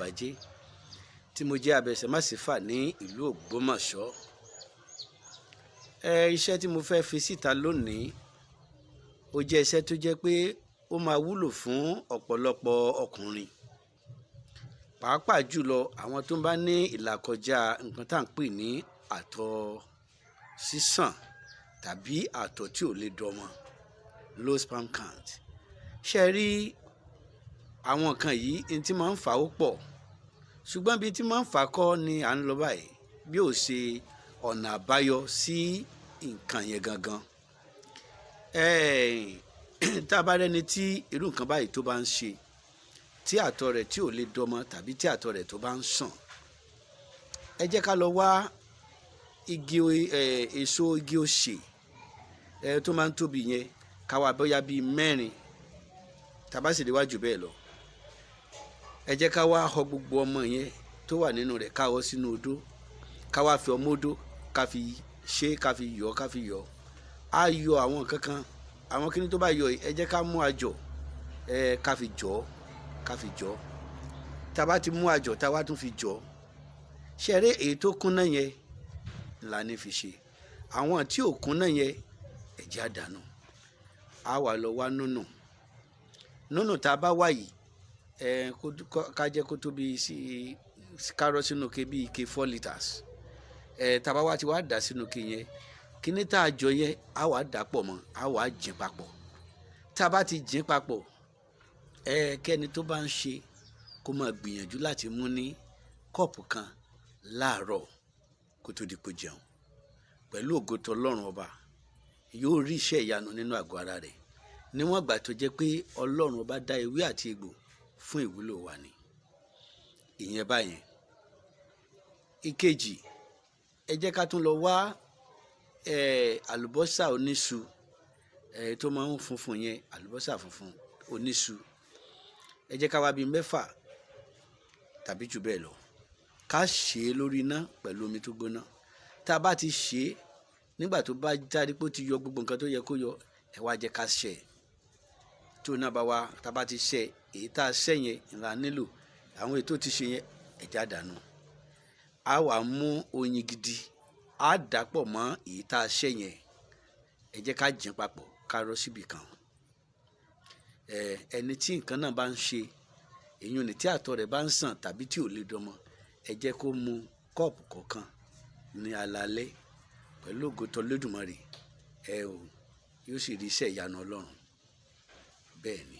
Àbájé tí mo jẹ́ abẹsẹ̀másífà ní ìlú Ògbómọ̀ṣọ́. Iṣẹ́ tí mo fẹ́ fi síta lónìí ó jẹ́ iṣẹ́ tó jẹ́ pé ó máa wúlò fún ọ̀pọ̀lọpọ̀ ọkùnrin, pàápàá jùlọ àwọn tó bá ní ìlàkọjá nǹkan tá à ń pè ní àtọ̀ sísàn tàbí àtọ̀ tí ò lè dọmọ, low sperm count. Ṣé rí àwọn nǹkan yìí ní tí máa ń fà ó pọ̀, ṣùgbọ́n bí tí máa ń fà kọ́ ni à ń lọ báyìí, bí ó ṣe ọ̀nà àbáyọ sí nǹkan yẹn gangan. Tá a bá rẹ́ni tí irú nǹkan báyìí tó bá ń ṣe, tí àtọ̀ rẹ̀ tí ò lè dọmọ tàbí tí àtọ̀ rẹ̀ tó bá ń sàn, ẹ jẹ́ ká lọ wá èso igi osè tó máa ń tóbi yẹn, ká wá bóyá bíi 4, tá bá sì lè wá jù bẹ́ẹ̀ lọ. Ẹ jẹ́ ká wá họ gbogbo ọmọ yẹn tó wà nínú rẹ̀, ká họ sínú odó, ká wá fi ọmọ odó ká fi ṣe, ká fi yọ. Á yọ àwọn nǹkan kan, àwọn kíní tó bá yọ ẹ jẹ́ ká mú àjọ ká fi jọ. Tá bá ti mú àjọ tá wá tún fi jọ, ṣé rí èyí tó kúnná yẹn là ní fi ṣe. Àwọn tí ò kúnná yẹn ẹ jẹ́ á dànù. Á wá lọ wá nùnù tá a bá wá yìí, ká jẹ́ kó tóbi sí kárọ́ sínú ike bíi ike 4 litres. Tá a bá wá ti wá dà sínú ike yẹn, kíní tá a jọ yẹn á wá dà pọ̀ mọ́, á wá jìn papọ̀. Tá a bá ti jìn papọ̀, kẹ́ni tó bá ń ṣe kó máa gbìyànjú láti mú ní kọ́ọ̀pù kan láàárọ̀ kó tó di kó jẹun. Pẹ̀lú ògo t'Ọlọ́run ọba yóò rí iṣẹ́ ìyanu nínú àgọ́ ara rẹ̀, níwọ̀n ìgbà tó jẹ́ pé Ọlọ́run ọba dá ewé àti egbò fún ìwúlò wa ni. Ìyẹn báyẹn. Ìkejì, ẹ jẹ́ ká tún lọ wá àlùbọ́sà oníṣu tó máa ń funfun yẹn, àlùbọ́sà funfun oníṣu. Ẹ jẹ́ ká wá bíi 6 tàbí jù bẹ́ẹ̀ lọ. Ká ṣe é lórí iná pẹ̀lú omi tó gbóná. Tá a bá ti ṣe é, nígbà tó bá jáde pé ó ti yọ gbogbo nǹkan tó yẹ kó yọ, ẹ wá jẹ́ ká ṣẹ́ ẹ̀. Tó náà bá wá, tá a bá ti ṣẹ́ èyí tá a ṣẹ́ yẹn là nílò, àwọn èyí tó ti ṣe yẹn ẹ já dànù. Á wá mú oyin gidi, á dà pọ̀ mọ́ èyí tá a ṣẹ́ yẹn, ẹ jẹ́ ká jìn papọ̀, ká rọ́ síbì kan. Ẹni tí nǹkan náà bá ń ṣe, èyí ni tí àtọ̀ rẹ̀ bá ń sàn tàbí tí ò lè dọmọ, ẹ jẹ́ kó mu kọ́ọ̀pù kọ̀ọ̀kan ní alaalẹ́. Pẹ̀lú ògo t'Olódùmarè, yóò sì rí iṣẹ́ ìyanu Ọlọ́run. Bẹ́ẹ̀ ni.